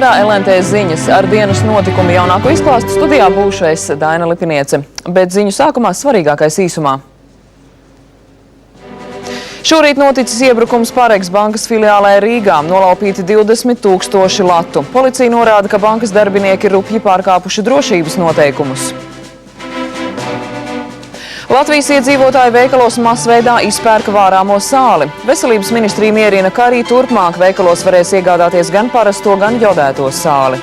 Ēterā LNT ziņas ar dienas notikumu jaunāko izklāstu studijā būšais Daina Lipiniece. Bet ziņu sākumā svarīgākais īsumā. Šorīt noticis iebrukums Paregs bankas filiālē Rīgā. Nolaupīti 20 000 latu. Policija norāda, ka bankas darbinieki rupji pārkāpuši drošības noteikumus. Latvijas iedzīvotāji veikalos masveidā izpērka vārāmo sāli. Veselības ministrija mierina, ka arī turpmāk veikalos varēs iegādāties gan parasto, gan jodēto sāli.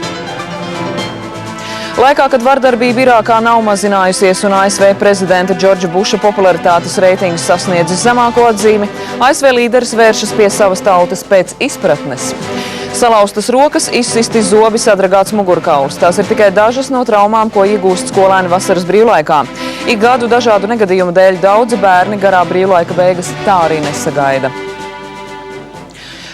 Laikā, kad vardarbība Irākā nav mazinājusies un ASV prezidenta Džordža Buša popularitātes reitings sasniedzis zemāko atzīmi, ASV līderis vēršas pie savas tautas pēc izpratnes. Salauztas rokas, izsisti zobi, sadragāts mugurkauls. Tās ir tikai dažas no traumām, ko iegūst skolēni vasaras brīvlaikā. Ik gadu dažādu negadījumu dēļ daudzi bērni garā brīvlaika beigas tā arī nesagaida.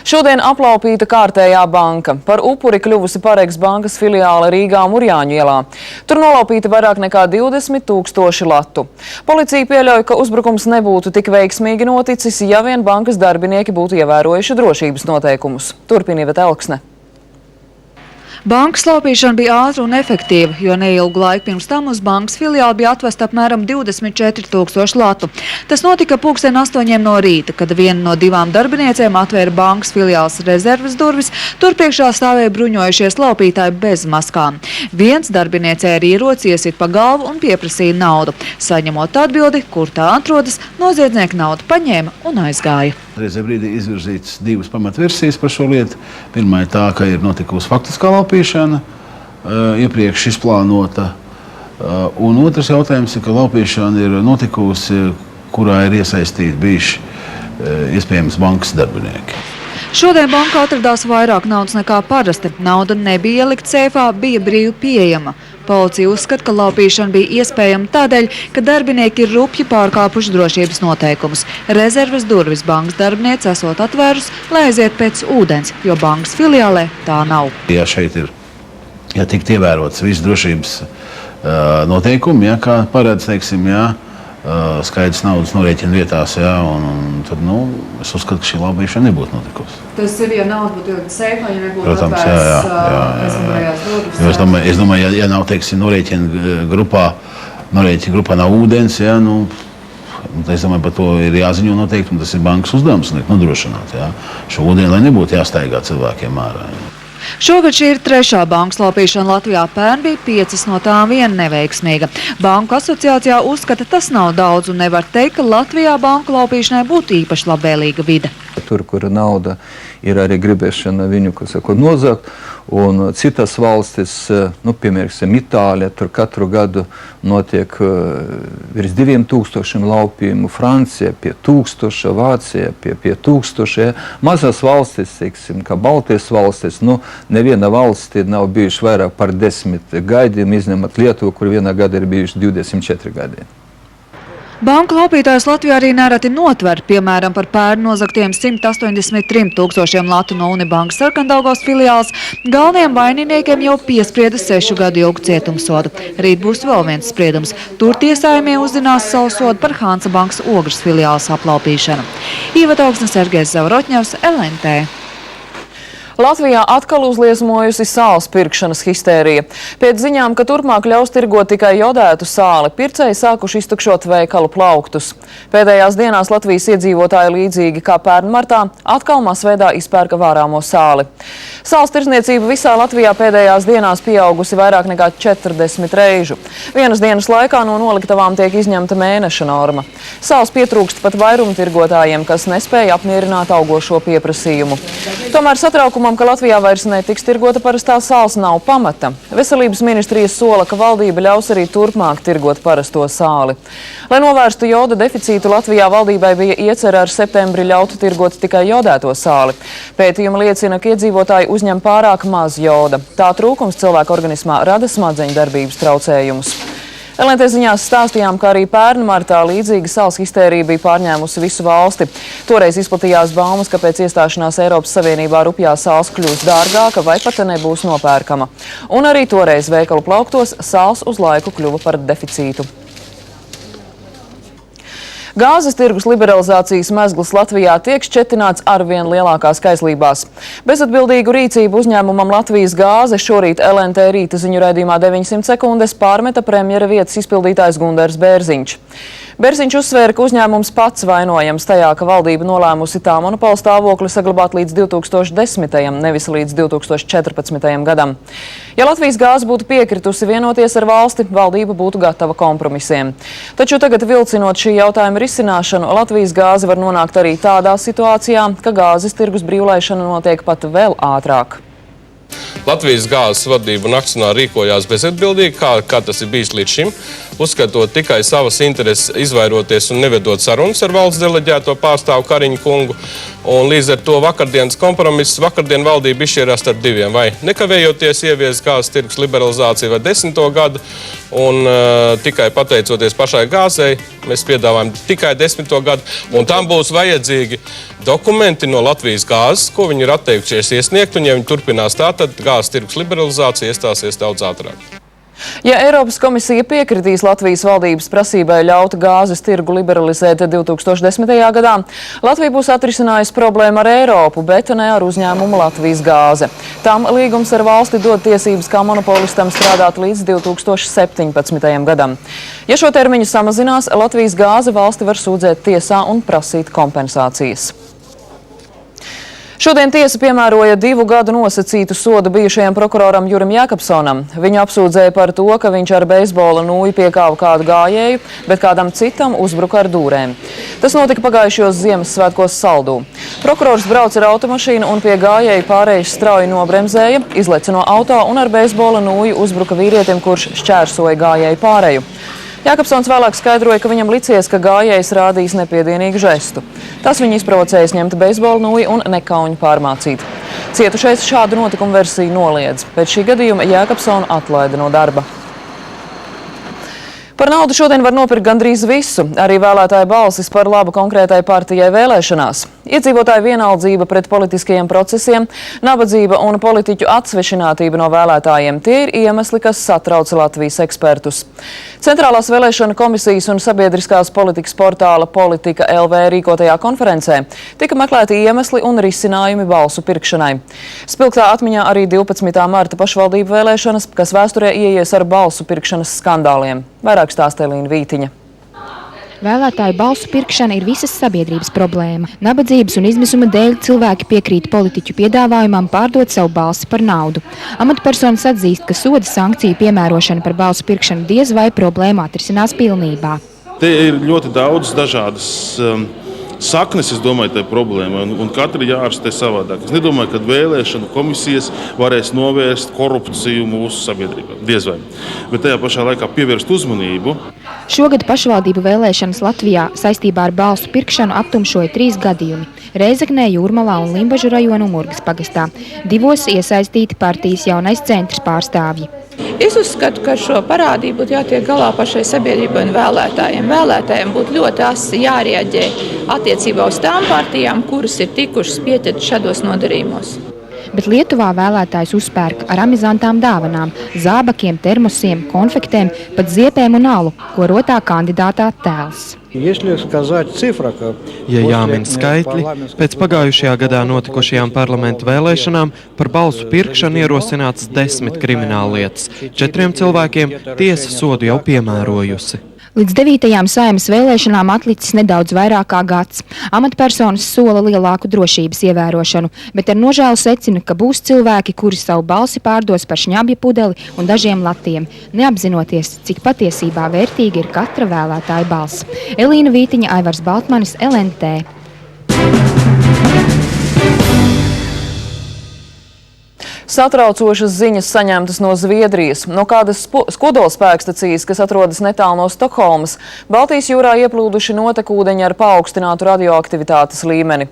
Šodien aplaupīta kārtējā banka. Par upuri kļuvusi Paregs bankas filiāle Rīgā Murjāņu ielā. Tur nolaupīta vairāk nekā 20 000 latu. Policija pieļauj, ka uzbrukums nebūtu tik veiksmīgi noticis, ja vien bankas darbinieki būtu ievērojuši drošības noteikumus. Turpina Iveta Elksne. Bankas laupīšana bija ātra un efektīva, jo neilgu laiku pirms tam uz bankas filiāli bija atvesta apmēram 24 000 latu. Tas notika 8:00 no rīta, kad viena no divām darbiniecēm atvēra bankas filiāles rezerves durvis. Tur priekšā stāvēja bruņojušies laupītāji bez maskām. Viens darbiniecei ar ieroci iesit pa galvu un pieprasīja naudu. Saņemot atbildi, kur tā atrodas, noziedznieki naudu paņēma un aizgāja. Reizē brīdī izvirzītas divas pamatversijas par šo lietu. Pirmā ir tā, ka ir notikusi faktiskā laupīšana, iepriekš izplānota. Un otrs jautājums ir, ka laupīšana ir notikusi, kurā ir iesaistīti bijuši iespējams bankas darbinieki. Šodien bankā atradās vairāk naudas nekā parasti. Nauda nebija ielikt seifā, bija brīvi pieejama. Policija uzskata, ka laupīšana bija iespējama tādēļ, ka darbinieki ir rupji pārkāpuši drošības noteikumus. Rezerves durvis bankas darbiniece esot atvērus, lai aiziet pēc ūdens, jo bankas filiālē tā nav. Ja šeit ir tikt ievērots visu drošības noteikumi, kā paredz, teiksim, skaidrs naudas norēķina vietās, un tad, es uzskatu, ka šī laupīšana nebūtu notikusi. Tas ir, ja nauda būtu ielikt seifā, ja nebūtu Protams, atvērts durvis. Es domāju, ja nav, teiksim, norēķina grupā nav ūdens, es domāju, par to ir jāziņo noteikti, un tas ir bankas uzdevums nodrošināt, šo ūdeni, lai nebūtu jāstaigā cilvēkiem ārā. Šogad šī ir trešā bankas laupīšana Latvijā. Pērn bija 5 no tām viena neveiksmīga. Banku asociācijā uzskata, tas nav daudz un nevar teikt, ka Latvijā banku laupīšanai būtu īpaši labvēlīga vide. Tur, kur nauda ir arī gribēšana viņu, nozagt, un citas valstis, piemēram, Itālija, tur katru gadu notiek virs 2000 laupījumu, Francija pie 1000, Vācija pie 1000. Mazas valstis, teiksim, kā Baltijas valstis, neviena valstī nav bijuši vairāk par 10 gadiem, izņemot Lietuvu, kur vienā gada ir bijuši 24 gadi. Banku laupītājus Latvijā arī nereti notver, piemēram, par pērn nozagtiem 183 000 latu no Unibankas Sarkandaugavas filiāles. Galvenajiem vaininiekiem jau piesprieda 6 gadu ilgu cietumsodu. Rīt būs vēl viens spriedums. Tur tiesājumie uzzinās savu sodu par Hansa bankas Ogres filiāles aplaupīšanu. Iveta Elksne, Sergejs Zavorotņevs, LNT. Latvijā atkal uzliesmojusi sāls pirkšanas histērija. Pēc ziņām, ka turpmāk ļaus tirgot tikai jodētu sāli, pircēji sākuši iztukšot veikalu plauktus. Pēdējās dienās Latvijas iedzīvotāji līdzīgi kā pērn martā atkal masveidā izpērka vārāmo sāli. Sāls tirzniecība visā Latvijā pēdējās dienās pieaugusi vairāk nekā 40 reižu. Vienas dienas laikā no noliktavām tiek izņemta mēneša norma. Sāls pietrūkst pat vairumtirgotājiem, kas nespēja apmierināt augošo pieprasījumu. Tomēr satraukumam, ka Latvijā vairs netiks tirgota parastā sāls, nav pamata. Veselības ministrijas sola, ka valdība ļaus arī turpmāk tirgot parasto sāli. Lai novērstu joda deficītu, Latvijā valdībai bija iecerē ar septembri ļaut tirgot tikai jodēto sāli. Pētījumi liecina, ka iedzīvotāji uzņem pārāk maz joda. Tā trūkums cilvēka organismā rada smadzeņu darbības traucējumus. LNT ziņās stāstījām, ka arī pērn martā līdzīga sāls histērija bija pārņēmusi visu valsti. Toreiz izplatījās baumas, ka pēc iestāšanās Eiropas Savienībā rupjā sāls kļūs dārgāka vai pat nebūs nopērkama. Un arī toreiz veikalu plauktos sāls uz laiku kļuva par deficītu. Gāzes tirgus liberalizācijas mezgls Latvijā tiek šķetināts arvien lielākās kaislībās. Bezatbildīgu rīcību uzņēmumam Latvijas gāze šorīt LNT rīta ziņu raidījumā 900 sekundes pārmeta premjera vietas izpildītājs Gundars Bērziņš. Bērziņš uzsvēra, ka uzņēmums pats vainojams tajā, ka valdība nolēmusi tā monopola stāvokli saglabāt līdz 2010. Nevis līdz 2014. gadam. Ja Latvijas gāze būtu piekritusi vienoties ar valsti, valdība būtu gatava kompromisiem. Taču tagad vilcinot šī jautājuma risināšanu, Latvijas gāze var nonākt arī tādā situācijā, ka gāzes tirgus brīvlaišana notiek pat vēl ātrāk. Latvijas gāzes vadība un akcionāri rīkojās bezatbildīgi, kā tas ir bijis līdz šim, uzskatot tikai savas intereses, izvairoties un nevedot sarunas ar valsts deleģēto pārstāvu Kariņu kungu. Un līdz ar to vakardienas kompromiss, vakardien valdība izšķirās starp diviem, vai nekavējoties ievies gāzes tirgus liberalizāciju vai 10. gadu, un tikai pateicoties pašai gāzei, mēs piedāvājam tikai 10. gadu, un tam būs vajadzīgi dokumenti no Latvijas gāzes, ko viņi ir atteikušies iesniegt, un ja viņi turpinās tā, tad gāzes tirgus liberalizācija iestāsies daudz ātrāk. Ja Eiropas komisija piekritīs Latvijas valdības prasībai ļaut gāzes tirgu liberalizēt 2010. gadā, Latvija būs atrisinājusi problēmu ar Eiropu, bet ne ar uzņēmumu Latvijas gāze. Tam līgums ar valsti dod tiesības kā monopolistam strādāt līdz 2017. gadam. Ja šo termiņu samazinās, Latvijas gāze valsti var sūdzēt tiesā un prasīt kompensācijas. Šodien tiesa piemēroja 2 gadu nosacītu sodu bijušajam prokuroram Jurim Jākapsonam. Viņu apsūdzēja par to, ka viņš ar beisbola nūju piekāva kādu gājēju, bet kādam citam uzbruka ar dūrēm. Tas notika pagājušos Ziemassvētkos Saldū. Prokurors brauca ar automašīnu un pie gājēju pārējas strauji nobremzēja, izleca no auto un ar beisbola nūju uzbruka vīrietim, kurš šķērsoja gājēju pārēju. Jākapsons vēlāk skaidroja, ka viņam licies, ka gājējs rādīs nepiedienīgu žestu. Tas viņu izprovocējis ņemt beisbola nūju un nekauņu pārmācīt. Cietušais šādu notikumu versiju noliedz. Pēc šī gadījuma Jākapsonu atlaida no darba. Par naudu šodien var nopirkt gandrīz visu, arī vēlētāju balsis par labu konkrētai partijai vēlēšanās. Iedzīvotāju vienaldzība pret politiskajiem procesiem, nabadzība un politiķu atsvešinātība no vēlētājiem – tie ir iemesli, kas satrauc Latvijas ekspertus. Centrālās vēlēšana komisijas un sabiedriskās politikas portāla Politika LV rīkotajā konferencē tika meklēti iemesli un risinājumi balsu pirkšanai. Spilgtā atmiņā arī 12. marta pašvaldību vēlēšanas, kas vēsturē ieies ar balsu pirkšanas skandāliem. Vairāk stāsta Elīna Vītiņa. Vēlētāju balsu pirkšana ir visas sabiedrības problēma. Nabadzības un izmisuma dēļ cilvēki piekrīt politiķu piedāvājumam pārdot savu balsi par naudu. Amatpersonas atzīst, ka soda sankciju piemērošana par balsu pirkšanu diez vai problēmu atrisinās pilnībā. Te ir ļoti daudz dažādas saknes, es domāju, tā problēma, un katra jārastē savādāk. Es nedomāju, ka vēlēšanu komisijas varēs novērst korupciju mūsu sabiedrībā. Diez vai. Bet tajā pašā laikā pievērst uzmanību. Šogad pašvaldību vēlēšanas Latvijā saistībā ar balsu pirkšanu aptumšoja 3 gadījumi – Rēzeknē, Jūrmalā un Limbažu rajonu Murgas pagastā. 2 iesaistīti partijas Jaunais centrs pārstāvji. Es uzskatu, ka ar šo parādību būtu jātiek galā pašai sabiedrībai un vēlētājiem. Vēlētājiem būtu ļoti asi jārieģē attiecībā uz tām partijām, kuras ir tikušas pieķertas šādos nodarījumos. Bet Lietuvā vēlētājs uzpērk ar amizantām dāvanām – zābakiem, termosiem, konfektēm, pat ziepēm un alu, ko rotā kandidātā tēls. Ja jāmin skaitļi, pēc pagājušajā gadā notikušajām parlamentu vēlēšanām par balsu pirkšanu ierosināts 10 krimināllietas. 4 cilvēkiem tiesa sodu jau piemērojusi. Līdz 9. Saeimas vēlēšanām atlicis nedaudz vairāk kā gads. Amatpersonas sola lielāku drošības ievērošanu, bet ar nožēlu secina, ka būs cilvēki, kuri savu balsi pārdos par šņabja pudeli un dažiem latiem, neapzinoties, cik patiesībā vērtīga ir katra vēlētāja balss. Elīna Vītiņa, Aivars Baltmanis, LNT. Satraucošas ziņas saņemtas no Zviedrijas. No kādas kodolspēkstacijas, kas atrodas netālu no Stokholmas, Baltijas jūrā ieplūduši notekūdeņi ar paaugstinātu radioaktivitātes līmeni.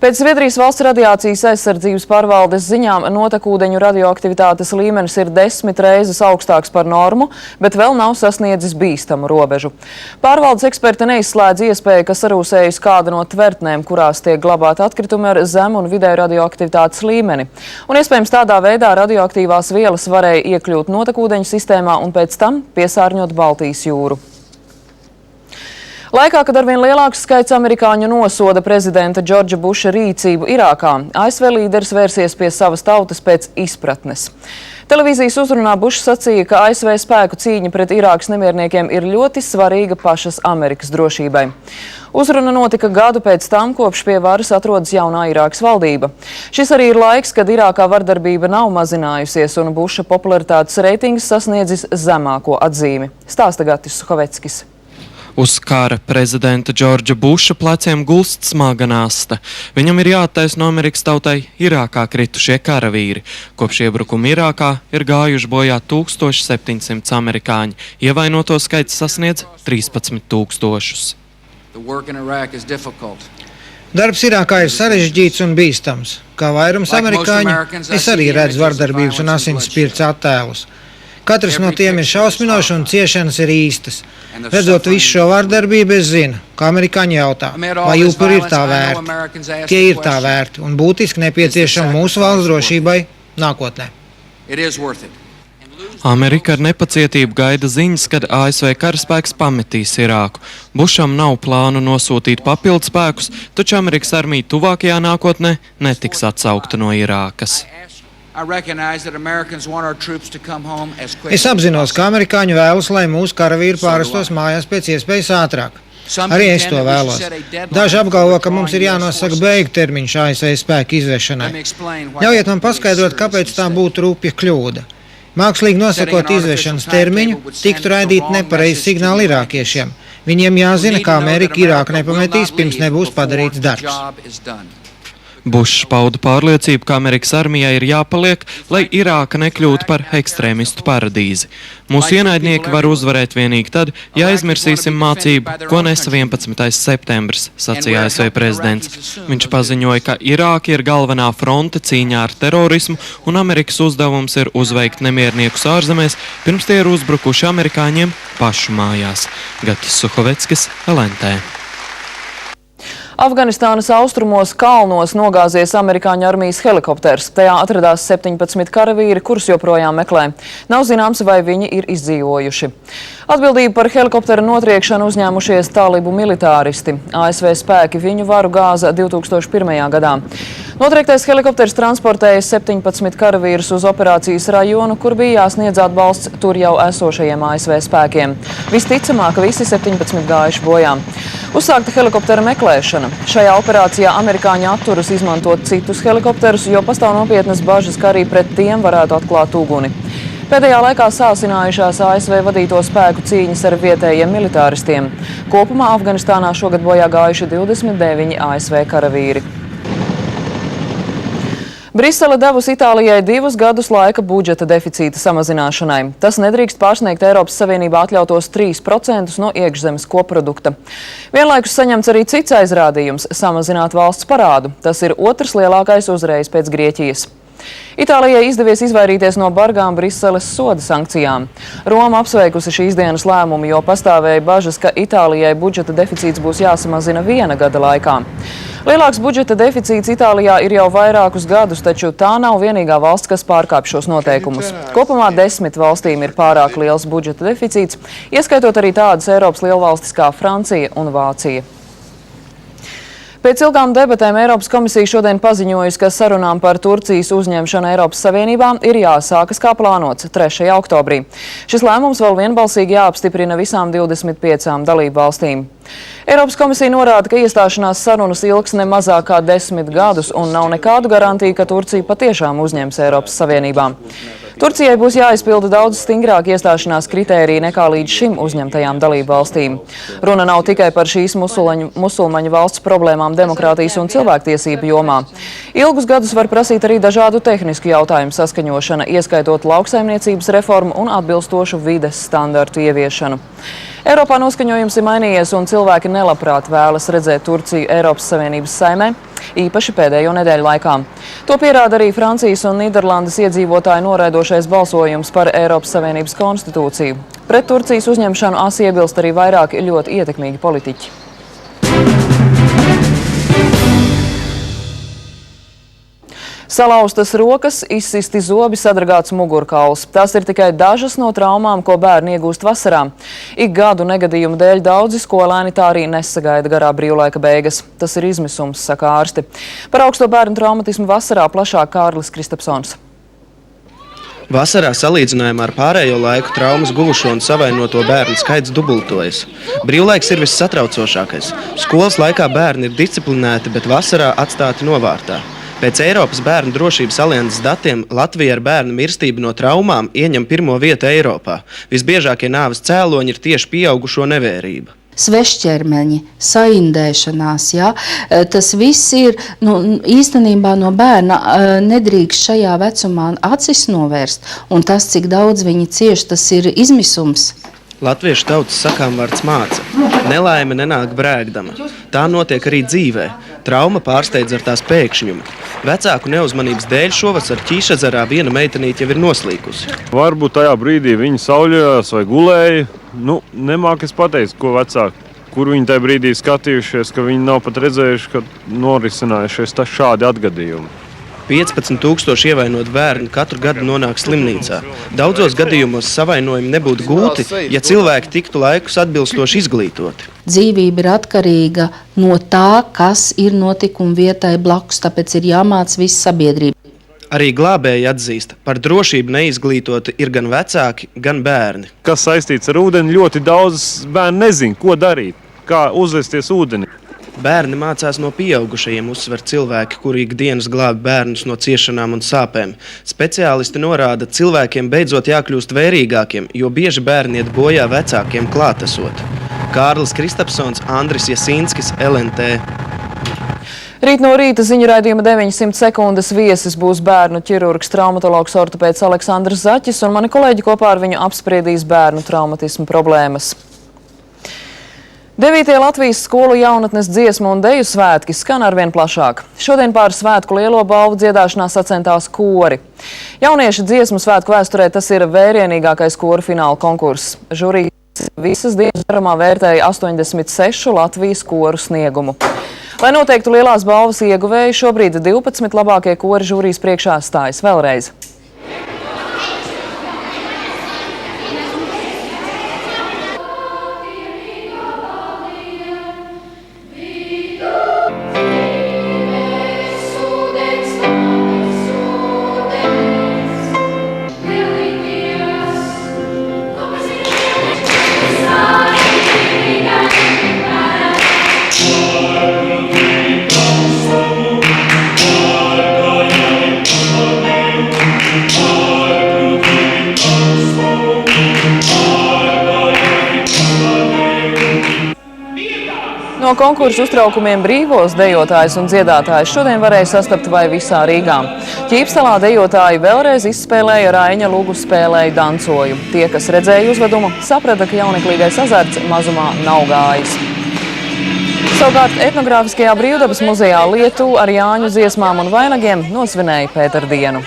Pēc Zviedrijas valsts radiācijas aizsardzības pārvaldes ziņām notekūdeņu radioaktivitātes līmenis ir 10 reizes augstāks par normu, bet vēl nav sasniedzis bīstamu robežu. Pārvaldes eksperti neizslēdz iespēju, ka sarūsējusi kāda no tvertnēm, kurās tiek glabāti atkritumi ar zemu un vidēju radioaktivitātes līmeni. Un iespējams tādā veidā radioaktīvās vielas varēja iekļūt notekūdeņu sistēmā un pēc tam piesārņot Baltijas jūru. Laikā, kad arvien lielāks skaits amerikāņu nosoda prezidenta Džordža Buša rīcību Irākā, ASV līderis vērsies pie savas tautas pēc izpratnes. Televīzijas uzrunā Bušs sacīja, ka ASV spēku cīņa pret Irākas nemierniekiem ir ļoti svarīga pašas Amerikas drošībai. Uzruna notika gadu pēc tam, kopš pie varas atrodas jaunā Irākas valdība. Šis arī ir laiks, kad Irākā vardarbība nav mazinājusies un Buša popularitātes reitings sasniedzis zemāko atzīmi. Stāsta Gatis Suhoveckis. Uz kara prezidenta Džordža Buša pleciem gulst smaga nasta. Viņam ir jāattaisno Amerikas tautai Irākā kritušie karavīri. Kopš iebrukuma Irākā ir gājuši bojā 1700 amerikāņi. Ievainoto skaits sasniedz 13 000. Darbs Irākā ir sarežģīts un bīstams. Kā vairums amerikāņu, es arī redzu vardarbības un asinsspirts attēlus. Katrs no tiem ir šausminošs un ciešanas ir īstas. Redzot visu šo vardarbību, es zinu, ka amerikāņi jautā, vai upuri ir tā vērti. Tie ir tā vērti un būtiski nepieciešami mūsu valsts drošībai nākotnē. Amerika ar nepacietību gaida ziņas, kad ASV karaspēks pametīs Irāku. Bušam nav plānu nosūtīt papildu spēkus, taču Amerikas armija tuvākajā nākotnē netiks atsaukta no Irākas. Es apzinos, ka amerikāņi vēlas, lai mūsu karavīri pārestos mājās pēc iespējas ātrāk. Arī es to vēlos. Daži apgalvo, ka mums ir jānosaka beigu termiņš ASV spēku izvešanai. Ļaujiet man paskaidrot, kāpēc tā būtu rupja kļūda. Mākslīgi nosakot izvešanas termiņu, tiktu raidīt nepareizi signāli irākiešiem. Viņiem jāzina, ka Amerika Irāku nepametīs, pirms nebūs padarīts darbs. Bušs pauda pārliecību, ka Amerikas armijai ir jāpaliek, lai Irāka nekļūtu par ekstrēmistu paradīzi. Mūsu ienaidnieki var uzvarēt vienīgi tad, ja aizmirsīsim mācību, ko nesa 11. septembris, sacīja ASV prezidents. Viņš paziņoja, ka Irāka ir galvenā fronte cīņā ar terorismu, un Amerikas uzdevums ir uzveikt nemierniekus ārzemēs, pirms tie ir uzbrukuši amerikāņiem pašu mājās. Gatis Suhoveckis, LNT. Afganistānas austrumos kalnos nogāzies amerikāņu armijas helikopters. Tajā atradās 17 karavīri, kurus joprojām meklē. Nav zināms, vai viņi ir izdzīvojuši. Atbildību par helikoptera notriekšanu uzņēmušies talibu militāristi. ASV spēki viņu varu gāza 2001. gadā. Notriektais helikopters transportēja 17 karavīrus uz operācijas rajonu, kur bija jāsniedz atbalsts tur jau esošajiem ASV spēkiem. Visticamāk, visi 17 gājuši bojā. Uzsākta helikoptera meklēšana. Šajā operācijā amerikāņi atturas izmantot citus helikopterus, jo pastāv nopietnas bažas, ka arī pret tiem varētu atklāt uguni. Pēdējā laikā sāsinājušās ASV vadīto spēku cīņas ar vietējiem militāristiem. Kopumā Afganistānā šogad bojā gājuši 29 ASV karavīri. Brisele devusi Itālijai 2 gadus laika budžeta deficīta samazināšanai. Tas nedrīkst pārsniegt Eiropas Savienībā atļautos 3% no iekšzemes koprodukta. Vienlaikus saņemts arī cits aizrādījums – samazināt valsts parādu. Tas ir otrs lielākais uzreiz pēc Grieķijas. Itālijai izdevies izvairīties no bargām Briseles soda sankcijām. Roma apsveikusi šīs dienas lēmumu, jo pastāvēja bažas, ka Itālijai budžeta deficīts būs jāsamazina 1 gada laikā. Lielāks budžeta deficīts Itālijā ir jau vairākus gadus, taču tā nav vienīgā valsts, kas pārkāpj šos noteikumus. Kopumā 10 valstīm ir pārāk liels budžeta deficīts, ieskaitot arī tādas Eiropas lielvalstis kā Francija un Vācija. Pēc ilgām debatēm Eiropas komisija šodien paziņojusi, ka sarunām par Turcijas uzņemšanu Eiropas Savienībā ir jāsākas kā plānots 3. oktobrī. Šis lēmums vēl vienbalsīgi jāapstiprina visām 25 dalību valstīm. Eiropas komisija norāda, ka iestāšanās sarunas ilgs ne mazāk kā 10 gadus un nav nekādu garantiju, ka Turcija patiešām uzņems Eiropas Savienībā. Turcijai būs jāizpilda daudz stingrāk iestāšanās kritēriji nekā līdz šim uzņemtajām dalību valstīm. Runa nav tikai par šīs musulmaņu valsts problēmām demokrātijas un cilvēktiesību jomā. Ilgus gadus var prasīt arī dažādu tehnisku jautājumu saskaņošana, ieskaitot lauksaimniecības reformu un atbilstošu vides standartu ieviešanu. Eiropā noskaņojums ir mainījies un cilvēki nelabprāt vēlas redzēt Turciju Eiropas Savienības saimē, īpaši pēdējo nedēļu laikā. To pierāda arī Francijas un Nīderlandes iedzīvotāju noraidošais balsojums par Eiropas Savienības konstitūciju. Pret Turcijas uzņemšanu asi iebilst arī vairāki ļoti ietekmīgi politiķi. Salauztas rokas, izsisti zobi, sadragāts mugurkauls. Tās ir tikai dažas no traumām, ko bērni iegūst vasarā. Ik gadu negadījumu dēļ daudzi skolēni tā arī nesagaida garā brīvlaika beigas. Tas ir izmisums, saka ārsti. Par augsto bērnu traumatismu vasarā plašāk Kārlis Kristapsons. Vasarā salīdzinājumā ar pārējo laiku traumas guvušo un savainoto bērnu skaits dubultojas. Brīvlaiks ir vissatraucošākais. Skolas laikā bērni ir disciplinēti, bet vasarā atstāti novārtā. Pēc Eiropas bērnu drošības alianses datiem Latvija ar bērnu mirstību no traumām ieņem pirmo vietu Eiropā. Visbiežākie nāves cēloņi ir tieši pieaugušo nevērība. Svešķermeņi, saindēšanās, ja? Tas viss ir, īstenībā no bērna nedrīkst šajā vecumā acis novērst, un tas, cik daudz viņi cieš, tas ir izmisums. Latviešu tautas sakām vārds māca. Nelaime nenāk brēgdama. Tā notiek arī dzīvē. Trauma pārsteidz ar tās pēkšņumu. Vecāku neuzmanības dēļ šovasar Ķīšezerā viena meitenīte jau ir noslīkusi. Varbūt tajā brīdī viņi sauļojās vai gulēja. Nemāk es pateicu, ko vecāki, kur viņi tajā brīdī skatījušies, ka viņi nav pat redzējuši, ka norisinājušies šādi atgadījumi. 15,000 ievainot bērni katru gadu nonāk slimnīcā. Daudzos gadījumos savainojumi nebūtu gūti, ja cilvēki tiktu laikus atbilstoši izglītoti. Dzīvība ir atkarīga no tā, kas ir notikuma vietai blakus, tāpēc ir jāmāc visa sabiedrība. Arī glābēji atzīst, par drošību neizglītoti ir gan vecāki, gan bērni. Kas saistīts ar ūdeni, ļoti daudz bērnu nezin, ko darīt, kā uzvesties ūdeni. Bērni mācās no pieaugušajiem, uzsver cilvēki, kuri ikdienas glāb bērnus no ciešanām un sāpēm. Speciālisti norāda, cilvēkiem beidzot jākļūst vērīgākiem, jo bieži bērni iet bojā vecākiem klātesot. Kārlis Kristapsons, Andris Jasīnskis, LNT. Rīt no rīta ziņu raidījuma 900 sekundes viesis būs bērnu ķirurgs, traumatologs ortopēds Aleksandrs Zaķis, un mani kolēģi kopā ar viņu apspriedīs bērnu traumatismu problēmas. 9. Latvijas skolu jaunatnes dziesmu un deju svētki skan arvien plašāk. Šodien pār svētku lielo balvu dziedāšanā sacentās kori. Jaunieši dziesmu svētku vēsturē tas ir vērienīgākais koru fināla konkurss. Žūrijas visas dienas garumā vērtēja 86 Latvijas koru sniegumu. Lai noteiktu lielās balvas ieguvēju, šobrīd 12 labākie kori žūrijas priekšā stājas vēlreiz. No konkursu uztraukumiem brīvos dejotājus un dziedātājus šodien varēja sastapt vai visā Rīgā. Ķīpstalā dejotāji vēlreiz izspēlēja Raiņa Lugu spēlēju dancoju. Tie, kas redzēja uzvedumu, saprata, ka jauneklīgais azarts mazumā nav gājis. Savukārt etnogrāfiskajā Brīvdabas muzejā Lietu ar Jāņu dziesmām un vainagiem nosvinēja Pēterdienu.